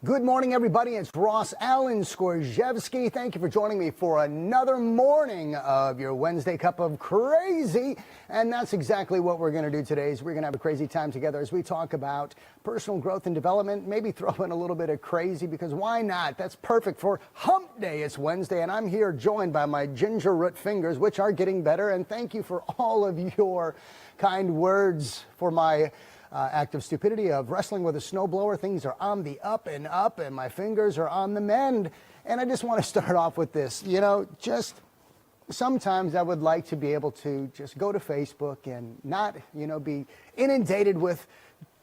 Good morning, everybody. It's Ross Allen Skorzewski. Thank you for joining me for another morning of your Wednesday Cup of Crazy. And that's exactly what we're going to do today. Is we're going to have a crazy time together as we talk about personal growth and development. Maybe throw in a little bit of crazy, because why not? That's perfect for Hump Day. It's Wednesday, and I'm here joined by my ginger root fingers, which are getting better. And thank you for all of your kind words for my act of stupidity of wrestling with a snowblower. Things are on the up, and my fingers are on the mend. And I just want to start off with this. You know, just sometimes I would like to be able to just go to Facebook and not, be inundated with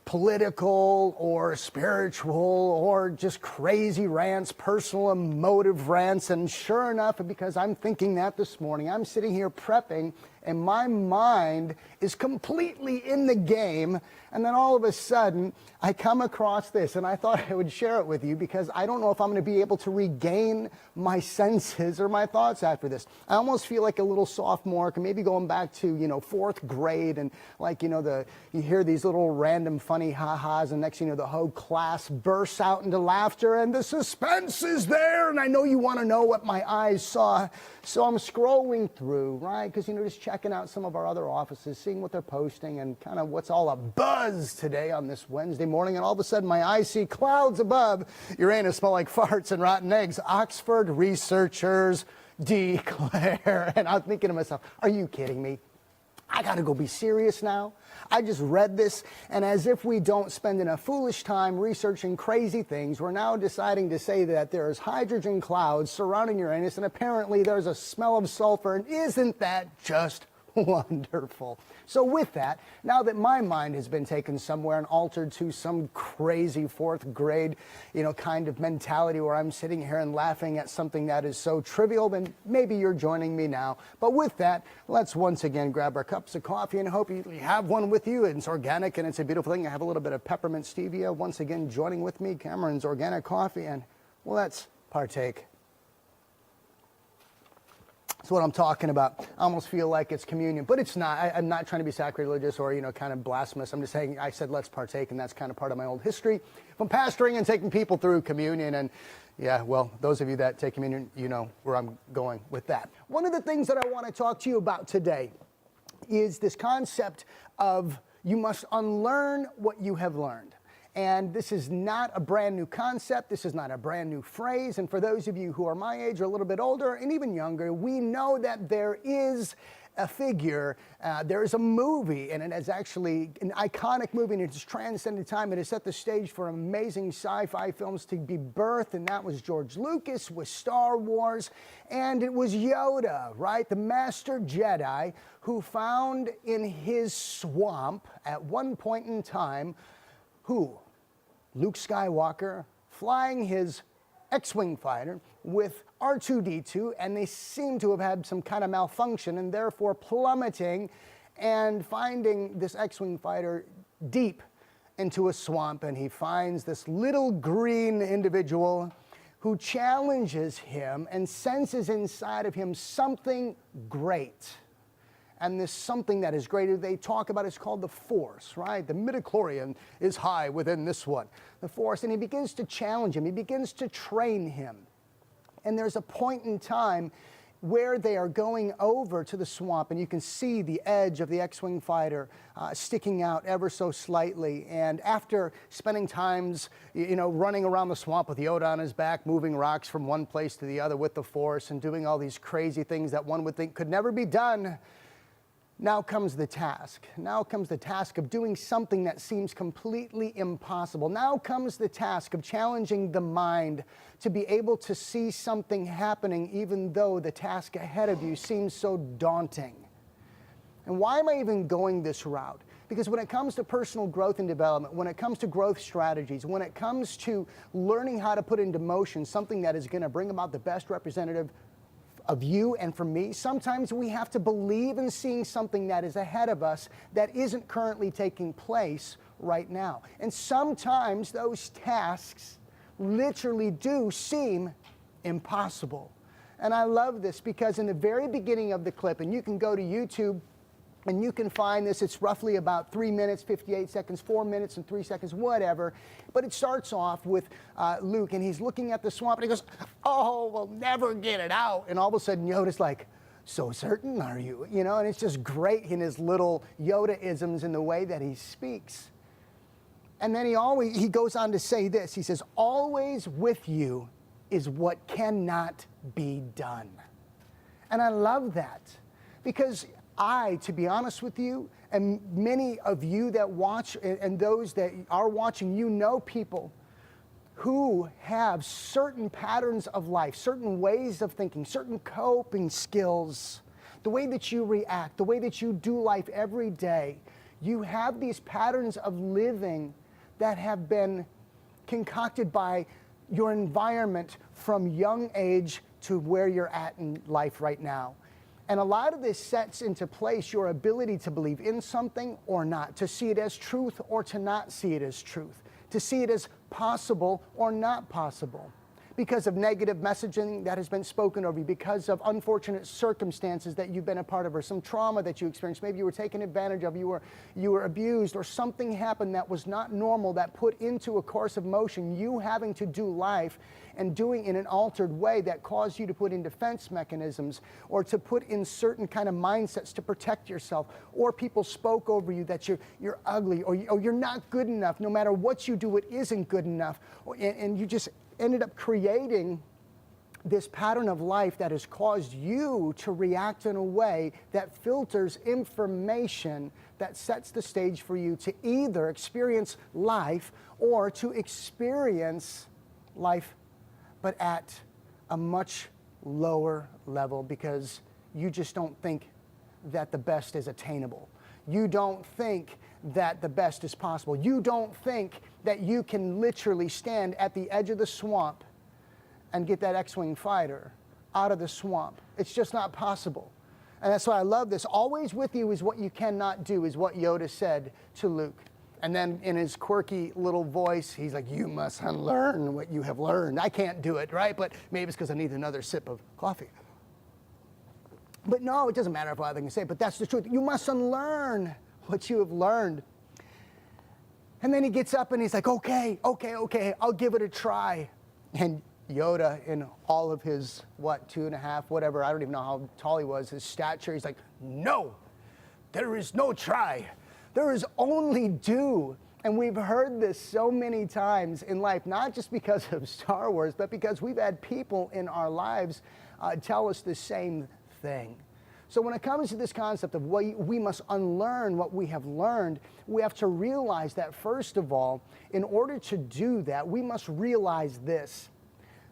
political or spiritual or just crazy rants, personal emotive rants. And sure enough, because I'm thinking that this morning, I'm sitting here prepping and my mind is completely in the game. And then all of a sudden, I come across this, and I thought I would share it with you because I don't know if I'm going to be able to regain my senses or my thoughts after this. I almost feel like a little sophomore, maybe going back to, fourth grade, and like, you hear these little random funny ha-has, and next thing you know, the whole class bursts out into laughter, and the suspense is there, and I know you want to know what my eyes saw. So I'm scrolling through, right, because, just checking out some of our other offices, seeing what they're posting, and kind of what's all a buzz today on this Wednesday morning. And all of a sudden, my eyes see clouds above. Uranus smell like farts and rotten eggs. Oxford researchers declare. And I'm thinking to myself, are you kidding me? I got to go be serious now. I just read this, and as if we don't spend enough foolish time researching crazy things, we're now deciding to say that there's hydrogen clouds surrounding Uranus, and apparently there's a smell of sulfur, and isn't that just wonderful? So with that, now that my mind has been taken somewhere and altered to some crazy fourth grade, kind of mentality where I'm sitting here and laughing at something that is so trivial, then maybe you're joining me now. But with that, let's once again grab our cups of coffee, and hope you have one with you. It's organic and it's a beautiful thing. I have a little bit of peppermint stevia. Once again, joining with me, Cameron's Organic Coffee, and well, let's partake. That's what I'm talking about. I almost feel like it's communion, but it's not. I'm not trying to be sacrilegious or, kind of blasphemous. I'm just saying, I said let's partake, and that's kind of part of my old history from pastoring and taking people through communion. And yeah, well, those of you that take communion, you know where I'm going with that. One of the things that I want to talk to you about today is this concept of you must unlearn what you have learned. And this is not a brand new concept. This is not a brand new phrase. And for those of you who are my age or a little bit older and even younger, we know that there is a figure, there is a movie, and it is actually an iconic movie, and it's transcended time. It has set the stage for amazing sci-fi films to be birthed, and that was George Lucas with Star Wars. And it was Yoda, right, the Master Jedi, who found in his swamp at one point in time Luke Skywalker flying his X-Wing fighter with R2-D2, and they seem to have had some kind of malfunction and therefore plummeting and finding this X-Wing fighter deep into a swamp. And he finds this little green individual who challenges him and senses inside of him something great. And this something that is greater they talk about is called the Force, right? The midichlorian is high within this one, the Force. And he begins to challenge him. He begins to train him. And there's a point in time where they are going over to the swamp, and you can see the edge of the X-Wing fighter sticking out ever so slightly. And after spending times, running around the swamp with Yoda on his back, moving rocks from one place to the other with the Force, and doing all these crazy things that one would think could never be done, now comes the task. Now comes the task of doing something that seems completely impossible. Now comes the task of challenging the mind to be able to see something happening even though the task ahead of you seems so daunting. And why am I even going this route? Because when it comes to personal growth and development, when it comes to growth strategies, when it comes to learning how to put into motion something that is going to bring about the best representative of you and for me, sometimes we have to believe in seeing something that is ahead of us that isn't currently taking place right now. And sometimes those tasks literally do seem impossible. And I love this because in the very beginning of the clip, and you can go to YouTube And you can find this, it's roughly about 3 minutes, 58 seconds, 4 minutes and 3 seconds, whatever. But it starts off with Luke, and he's looking at the swamp, and he goes, "Oh, we'll never get it out." And all of a sudden, Yoda's like, "So certain are you?" You know, and it's just great in his little Yoda-isms in the way that he speaks. And then he goes on to say this. He says, "Always with you is what cannot be done." And I love that, because to be honest with you, and many of you that watch and those that are watching, you know people who have certain patterns of life, certain ways of thinking, certain coping skills, the way that you react, the way that you do life every day. You have these patterns of living that have been concocted by your environment from young age to where you're at in life right now. And a lot of this sets into place your ability to believe in something or not, to see it as truth or to not see it as truth, to see it as possible or not possible, because of negative messaging that has been spoken over you, because of unfortunate circumstances that you've been a part of, or some trauma that you experienced. Maybe you were taken advantage of, you were abused, or something happened that was not normal that put into a course of motion you having to do life and doing in an altered way that caused you to put in defense mechanisms, or to put in certain kind of mindsets to protect yourself, or people spoke over you that you're ugly, or you're not good enough. No matter what you do, it isn't good enough, and you just ended up creating this pattern of life that has caused you to react in a way that filters information that sets the stage for you to either experience life or to experience life, but at a much lower level, because you just don't think that the best is attainable. You don't think that the best is possible. You don't think that you can literally stand at the edge of the swamp and get that X-Wing fighter out of the swamp. It's just not possible. And that's why I love this. Always with you is what you cannot do, is what Yoda said to Luke. And then in his quirky little voice, he's like, "You must unlearn what you have learned." I can't do it, right? But maybe it's because I need another sip of coffee. But no, it doesn't matter if I can say it, but that's the truth. You must unlearn what you have learned. And then he gets up and he's like, okay, I'll give it a try. And Yoda, in all of his, 2.5, whatever, I don't even know how tall he was, his stature, he's like, "No, there is no try. There is only do." And we've heard this so many times in life, not just because of Star Wars, but because we've had people in our lives tell us the same thing. So when it comes to this concept of we must unlearn what we have learned, we have to realize that, first of all, in order to do that, we must realize this,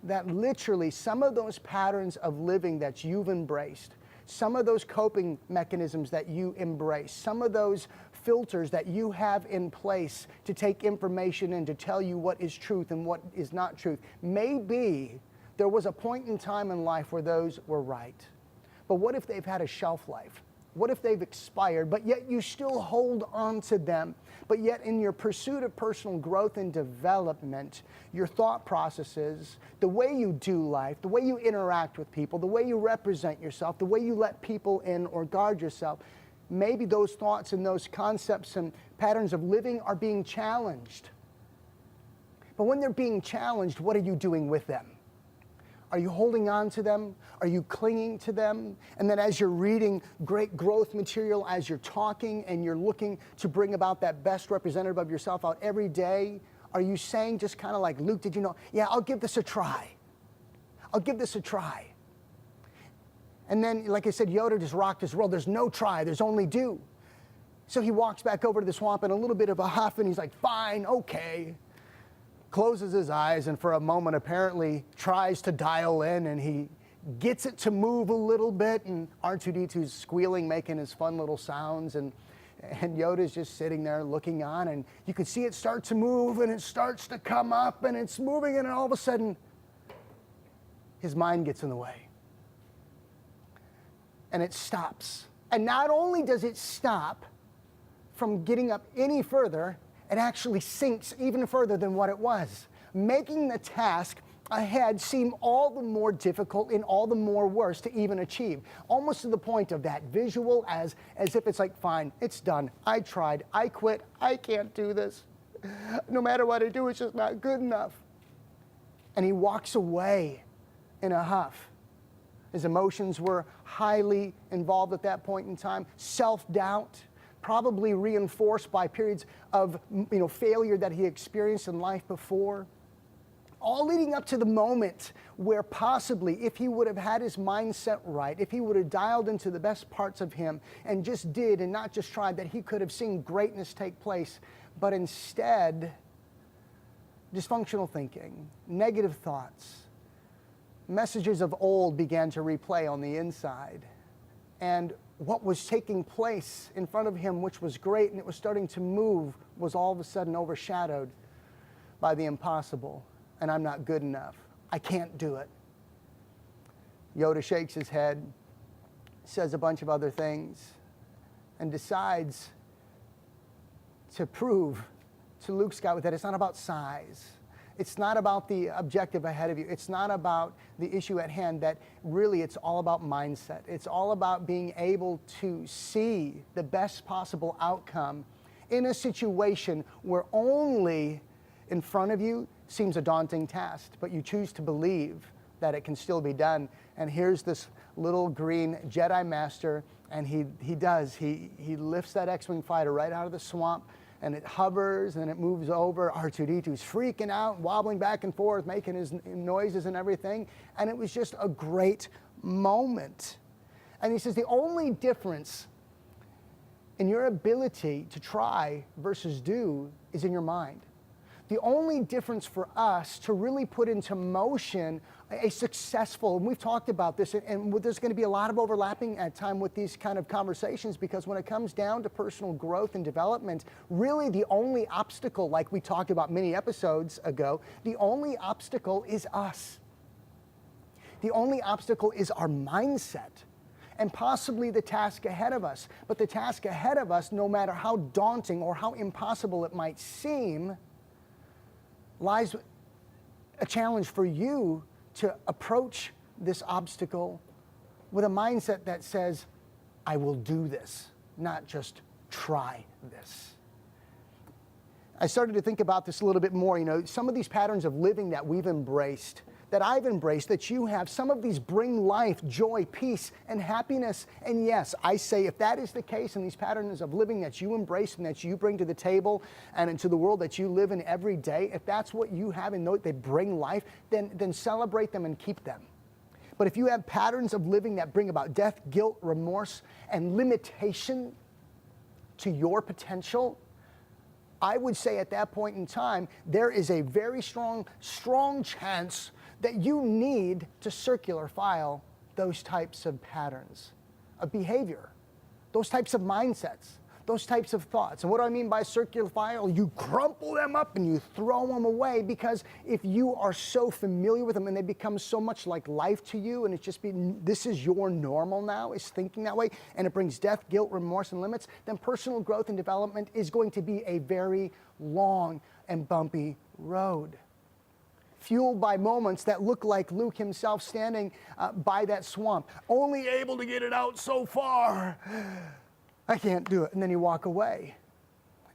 that literally some of those patterns of living that you've embraced, some of those coping mechanisms that you embrace, some of those filters that you have in place to take information and to tell you what is truth and what is not truth, maybe there was a point in time in life where those were right. But what if they've had a shelf life? What if they've expired, but yet you still hold on to them? But yet in your pursuit of personal growth and development, your thought processes, the way you do life, the way you interact with people, the way you represent yourself, the way you let people in or guard yourself, maybe those thoughts and those concepts and patterns of living are being challenged. But when they're being challenged, what are you doing with them? Are you holding on to them? Are you clinging to them? And then as you're reading great growth material, as you're talking and you're looking to bring about that best representative of yourself out every day, are you saying, just kind of like Luke, did you know, yeah, I'll give this a try. I'll give this a try. And then, like I said, Yoda just rocked his world. There's no try, there's only do. So he walks back over to the swamp in a little bit of a huff, and he's like, fine, okay. Closes his eyes, and for a moment apparently tries to dial in, and he gets it to move a little bit, and R2-D2's squealing, making his fun little sounds, and Yoda's just sitting there looking on, and you can see it start to move, and it starts to come up, and it's moving, and all of a sudden his mind gets in the way. And it stops. And not only does it stop from getting up any further, it actually sinks even further than what it was, making the task ahead seem all the more difficult and all the more worse to even achieve. Almost to the point of that visual as if it's like, fine, it's done. I tried, I quit, I can't do this. No matter what I do, it's just not good enough. And he walks away in a huff. His emotions were highly involved at that point in time. Self-doubt, probably reinforced by periods of failure that he experienced in life before. All leading up to the moment where possibly, if he would have had his mindset right, if he would have dialed into the best parts of him and just did and not just tried, that he could have seen greatness take place. But instead, dysfunctional thinking, negative thoughts, messages of old began to replay on the inside. And what was taking place in front of him, which was great and it was starting to move, was all of a sudden overshadowed by the impossible. And I'm not good enough. I can't do it. Yoda shakes his head, says a bunch of other things, and decides to prove to Luke Skywalker that it's not about size. It's not about the objective ahead of you. It's not about the issue at hand, that really it's all about mindset. It's all about being able to see the best possible outcome in a situation where only in front of you seems a daunting task, but you choose to believe that it can still be done. And here's this little green Jedi Master, and he lifts that X-Wing fighter right out of the swamp, and it hovers and it moves over. R2-D2's freaking out, wobbling back and forth, making his noises and everything. And it was just a great moment. And he says the only difference in your ability to try versus do is in your mind. The only difference for us to really put into motion a successful, and we've talked about this, and there's going to be a lot of overlapping at time with these kind of conversations, because when it comes down to personal growth and development, really the only obstacle, like we talked about many episodes ago, the only obstacle is us. The only obstacle is our mindset, and possibly the task ahead of us. But the task ahead of us, no matter how daunting or how impossible it might seem, lies a challenge for you to approach this obstacle with a mindset that says, I will do this, not just try this. I started to think about this a little bit more. Some of these patterns of living that we've embraced, that I've embraced, that you have, some of these bring life, joy, peace, and happiness. And yes, I say, if that is the case, and these patterns of living that you embrace and that you bring to the table and into the world that you live in every day, if that's what you have and know they bring life, then celebrate them and keep them. But if you have patterns of living that bring about death, guilt, remorse, and limitation to your potential, I would say at that point in time, there is a very strong chance that you need to circular file those types of patterns of behavior, those types of mindsets, those types of thoughts. And what do I mean by circular file? You crumple them up and you throw them away, because if you are so familiar with them and they become so much like life to you, and it's just this is your normal now, is thinking that way, and it brings death, guilt, remorse, and limits, then personal growth and development is going to be a very long and bumpy road, fueled by moments that look like Luke himself standing by that swamp, only able to get it out so far. I can't do it. And then you walk away.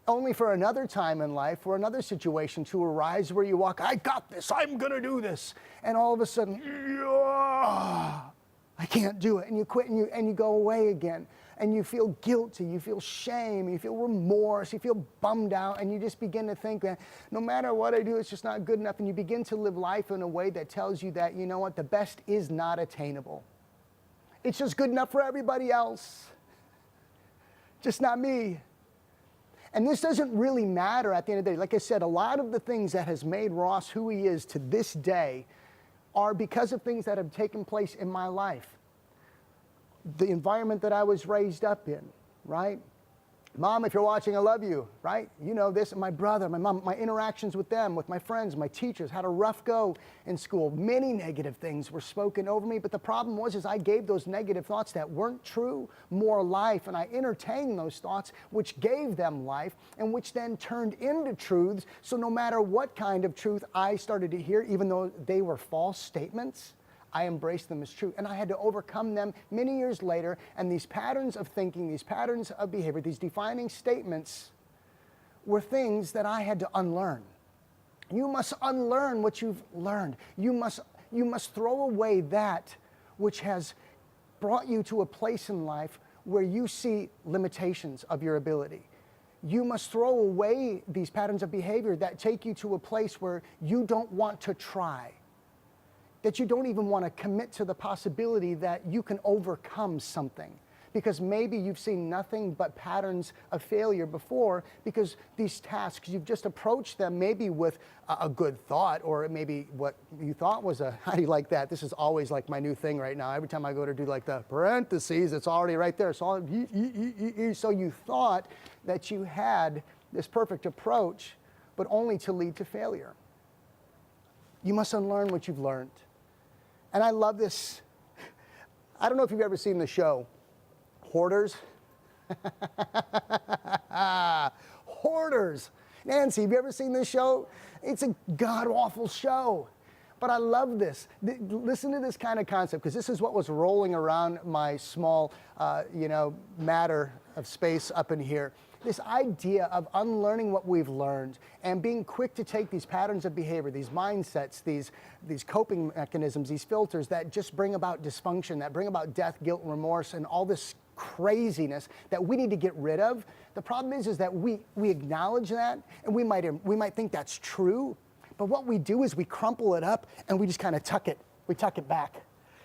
Only for another time in life or another situation to arise where you walk, I got this, I'm going to do this. And all of a sudden, I can't do it. And you quit and you go away again. And you feel guilty, you feel shame, you feel remorse, you feel bummed out, and you just begin to think that no matter what I do, it's just not good enough. And you begin to live life in a way that tells you that, you know what, the best is not attainable. It's just good enough for everybody else, just not me. And this doesn't really matter at the end of the day. Like I said, a lot of the things that has made Ross who he is to this day are because of things that have taken place in my life. The environment that I was raised up in, right? Mom, if you're watching, I love you, right? You know this. My brother, my mom, my interactions with them, with my friends, my teachers, had a rough go in school. Many negative things were spoken over me, but the problem was is I gave those negative thoughts that weren't true more life, and I entertained those thoughts which gave them life and which then turned into truths. So no matter what kind of truth I started to hear, even though they were false statements, I embraced them as true, and I had to overcome them many years later, and these patterns of thinking, these patterns of behavior, these defining statements were things that I had to unlearn. You must unlearn what you've learned. You must throw away that which has brought you to a place in life where you see limitations of your ability. You must throw away these patterns of behavior that take you to a place where you don't want to try, that you don't even want to commit to the possibility that you can overcome something, because maybe you've seen nothing but patterns of failure before, because these tasks, you've just approached them maybe with a good thought, or maybe what you thought was a, how do you like that? This is always like my new thing right now. Every time I go to do like the parentheses, it's already right there. So you thought that you had this perfect approach, but only to lead to failure. You must unlearn what you've learned. And I love this. I don't know if you've ever seen the show, Hoarders. Hoarders. Nancy, have you ever seen this show? It's a god-awful show. But I love this. Listen to this kind of concept, because this is what was rolling around my small, matter of space up in here. This idea of unlearning what we've learned and being quick to take these patterns of behavior, these mindsets, these coping mechanisms, these filters that just bring about dysfunction, that bring about death, guilt, remorse, and all this craziness that we need to get rid of. The problem is that we acknowledge that, and we might think that's true, but what we do is we crumple it up and we just kind of tuck it back.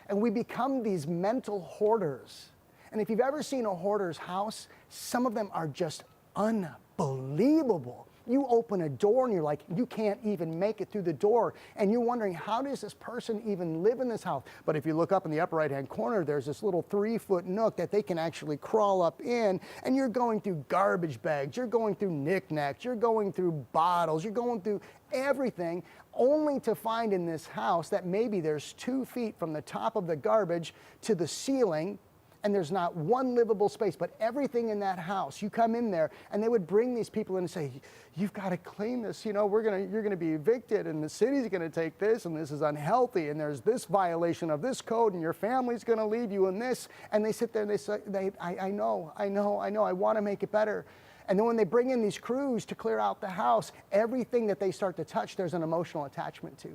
And we become these mental hoarders. And if you've ever seen a hoarder's house, some of them are just unbelievable. You open a door and you're like, you can't even make it through the door. And you're wondering, how does this person even live in this house? But if you look up in the upper right-hand corner, there's this little 3-foot nook that they can actually crawl up in. And you're going through garbage bags, you're going through knickknacks, you're going through bottles, you're going through everything, only to find in this house that maybe there's 2 feet from the top of the garbage to the ceiling, and there's not one livable space, but everything in that house. You come in there, and they would bring these people in and say, you've got to clean this, you're gonna be evicted, and the city's gonna take this, and this is unhealthy, and there's this violation of this code, and your family's gonna leave you in this. And they sit there and they say, I know, I wanna make it better. And then when they bring in these crews to clear out the house, everything that they start to touch, there's an emotional attachment to.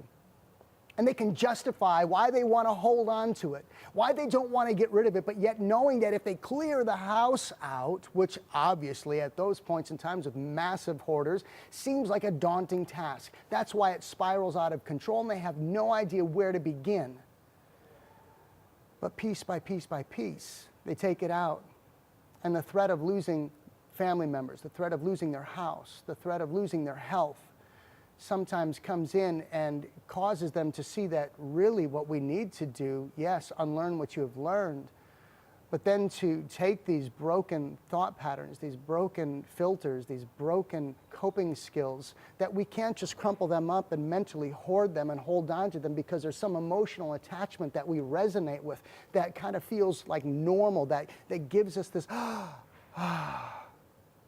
And they can justify why they want to hold on to it, why they don't want to get rid of it, but yet knowing that if they clear the house out, which obviously at those points in times with massive hoarders seems like a daunting task. That's why it spirals out of control, and they have no idea where to begin. But piece by piece by piece, they take it out. And the threat of losing family members, the threat of losing their house, the threat of losing their health, sometimes comes in and causes them to see that really what we need to do, yes, unlearn what you have learned, but then to take these broken thought patterns, these broken filters, these broken coping skills, that we can't just crumple them up and mentally hoard them and hold on to them because there's some emotional attachment that we resonate with that kind of feels like normal, that gives us this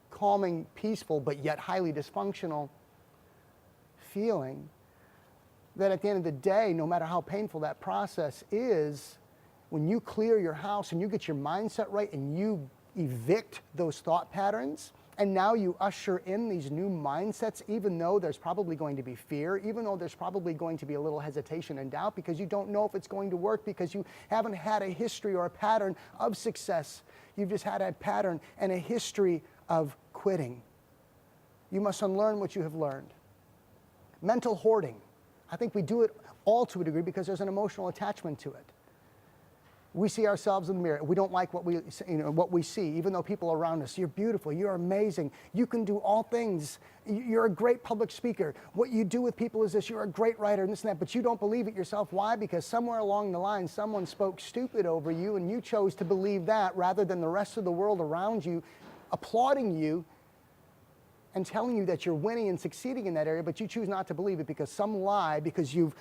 calming, peaceful, but yet highly dysfunctional feeling, that at the end of the day, no matter how painful that process is, when you clear your house and you get your mindset right and you evict those thought patterns, and now you usher in these new mindsets, even though there's probably going to be fear, even though there's probably going to be a little hesitation and doubt because you don't know if it's going to work, because you haven't had a history or a pattern of success. You've just had a pattern and a history of quitting. You must unlearn what you have learned. Mental hoarding. I think we do it all to a degree because there's an emotional attachment to it. We see ourselves in the mirror. We don't like what we see, even though people around us, you're beautiful, you're amazing, you can do all things, you're a great public speaker. What you do with people is this, you're a great writer and this and that, but you don't believe it yourself. Why? Because somewhere along the line, someone spoke stupid over you and you chose to believe that rather than the rest of the world around you applauding you and telling you that you're winning and succeeding in that area, but you choose not to believe it because some lie, because you've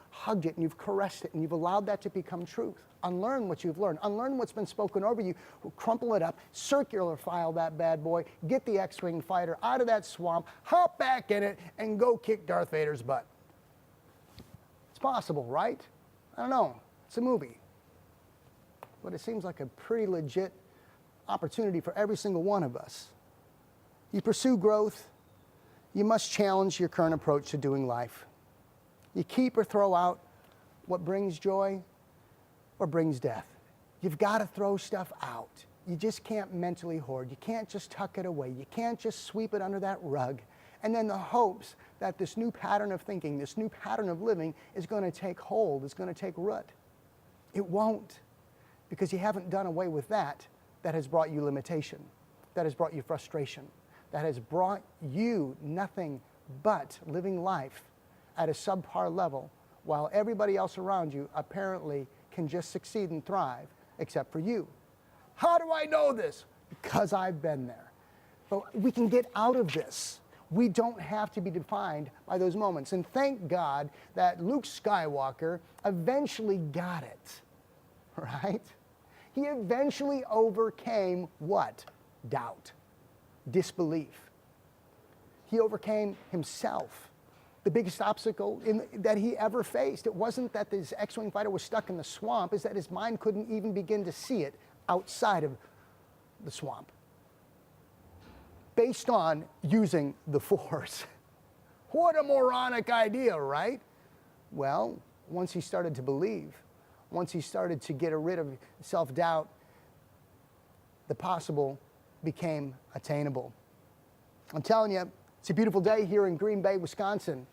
hugged it and you've caressed it and you've allowed that to become truth. Unlearn what you've learned. Unlearn what's been spoken over you. Crumple it up, circular file that bad boy, get the X-Wing fighter out of that swamp, hop back in it, and go kick Darth Vader's butt. It's possible, right? I don't know. It's a movie. But it seems like a pretty legit opportunity for every single one of us. You pursue growth, you must challenge your current approach to doing life. You keep or throw out what brings joy or brings death. You've got to throw stuff out. You just can't mentally hoard. You can't just tuck it away. You can't just sweep it under that rug. And then the hopes that this new pattern of thinking, this new pattern of living is going to take hold, is going to take root. It won't, because you haven't done away with that has brought you limitation, that has brought you frustration, that has brought you nothing but living life at a subpar level while everybody else around you apparently can just succeed and thrive except for you. How do I know this? Because I've been there. But we can get out of this. We don't have to be defined by those moments. And thank God that Luke Skywalker eventually got it, right? He eventually overcame what? Doubt. Disbelief. He overcame himself. The biggest obstacle that he ever faced. It wasn't that this X-Wing fighter was stuck in the swamp, it's that his mind couldn't even begin to see it outside of the swamp. Based on using the Force. What a moronic idea, right? Well, once he started to believe, once he started to get rid of self-doubt, the possible became attainable. I'm telling you, it's a beautiful day here in Green Bay, Wisconsin.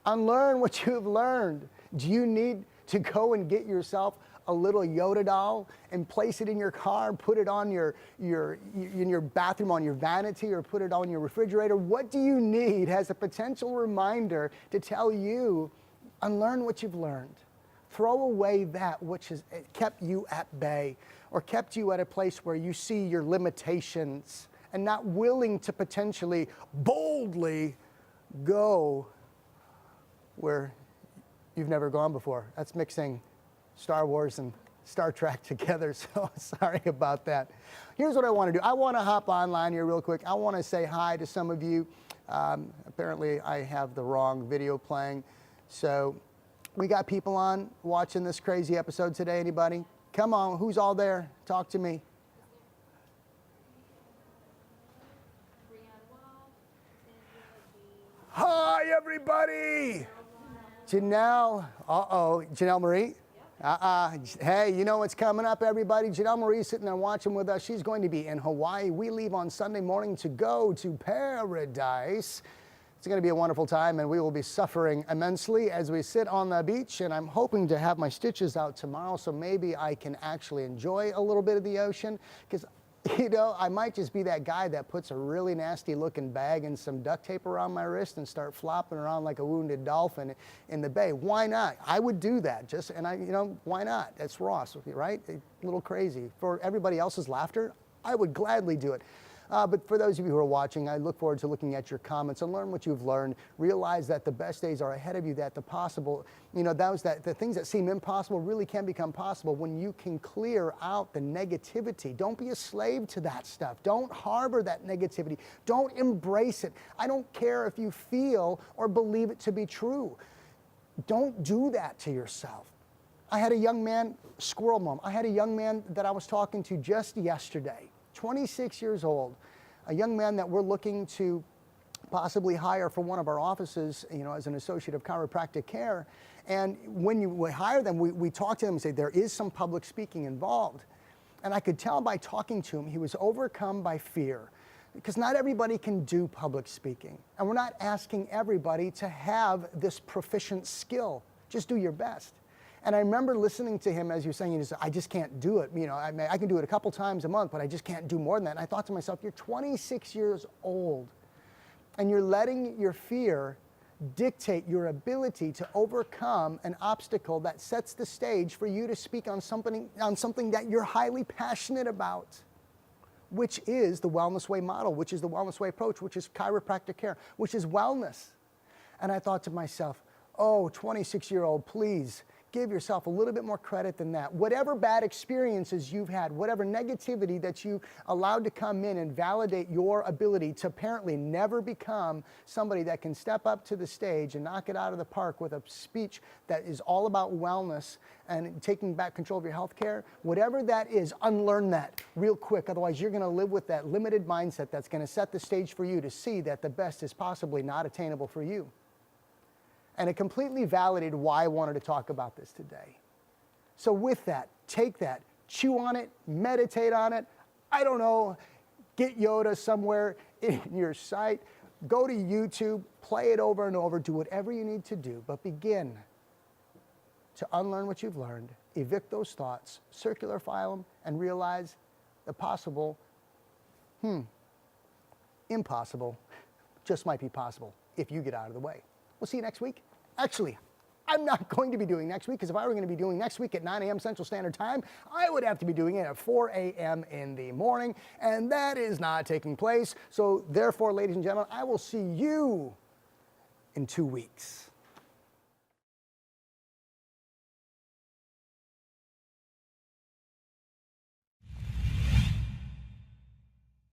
Unlearn what you have learned. Do you need to go and get yourself a little Yoda doll and place it in your car, put it on in your bathroom on your vanity, or put it on your refrigerator? What do you need as a potential reminder to tell you, unlearn what you've learned? Throw away that which has kept you at bay or kept you at a place where you see your limitations and not willing to potentially boldly go where you've never gone before. That's mixing Star Wars and Star Trek together, so sorry about that. Here's what I want to do. I want to hop online here real quick. I want to say hi to some of you. Apparently, I have the wrong video playing. So we got people on watching this crazy episode today. Anybody? Come on, who's all there? Talk to me. Hi, everybody. Janelle. Uh-oh. Janelle Marie? Hey, you know what's coming up, everybody? Janelle Marie's sitting there watching with us. She's going to be in Hawaii. We leave on Sunday morning to go to paradise. It's going to be a wonderful time, and we will be suffering immensely as we sit on the beach, and I'm hoping to have my stitches out tomorrow, so maybe I can actually enjoy a little bit of the ocean, because, you know, I might just be that guy that puts a really nasty-looking bag and some duct tape around my wrist and start flopping around like a wounded dolphin in the bay. Why not? I would do that, why not? That's Ross, right? A little crazy. For everybody else's laughter, I would gladly do it. But for those of you who are watching, I look forward to looking at your comments and learn what you've learned. Realize that the best days are ahead of you, that the possible, the things that seem impossible really can become possible when you can clear out the negativity. Don't be a slave to that stuff. Don't harbor that negativity. Don't embrace it. I don't care if you feel or believe it to be true. Don't do that to yourself. I had a young man, squirrel mom, I had a young man that I was talking to just yesterday. 26 years old, a young man that we're looking to possibly hire for one of our offices, as an associate of chiropractic care. And when we hire them, we talk to them and say, there is some public speaking involved. And I could tell by talking to him, he was overcome by fear, because not everybody can do public speaking. And we're not asking everybody to have this proficient skill. Just do your best. And I remember listening to him as you're saying, I just can't do it. I can do it a couple times a month, but I just can't do more than that. And I thought to myself, you're 26 years old, and you're letting your fear dictate your ability to overcome an obstacle that sets the stage for you to speak on something that you're highly passionate about. which is the Wellness Way model, which is the Wellness Way approach, which is chiropractic care, which is wellness. And I thought to myself, oh, 26-year-old, please give yourself a little bit more credit than that. Whatever bad experiences you've had, whatever negativity that you allowed to come in and validate your ability to apparently never become somebody that can step up to the stage and knock it out of the park with a speech that is all about wellness and taking back control of your health care, whatever that is, unlearn that real quick. Otherwise, you're going to live with that limited mindset that's going to set the stage for you to see that the best is possibly not attainable for you. And it completely validated why I wanted to talk about this today. So with that, take that, chew on it, meditate on it. I don't know, get Yoda somewhere in your site. Go to YouTube, play it over and over, do whatever you need to do, but begin to unlearn what you've learned, evict those thoughts, circular file them, and realize the possible, impossible, just might be possible if you get out of the way. We'll see you next week. Actually, I'm not going to be doing next week, because if I were going to be doing next week at 9 a.m. Central Standard Time, I would have to be doing it at 4 a.m. in the morning, and that is not taking place. So therefore, ladies and gentlemen, I will see you in 2 weeks.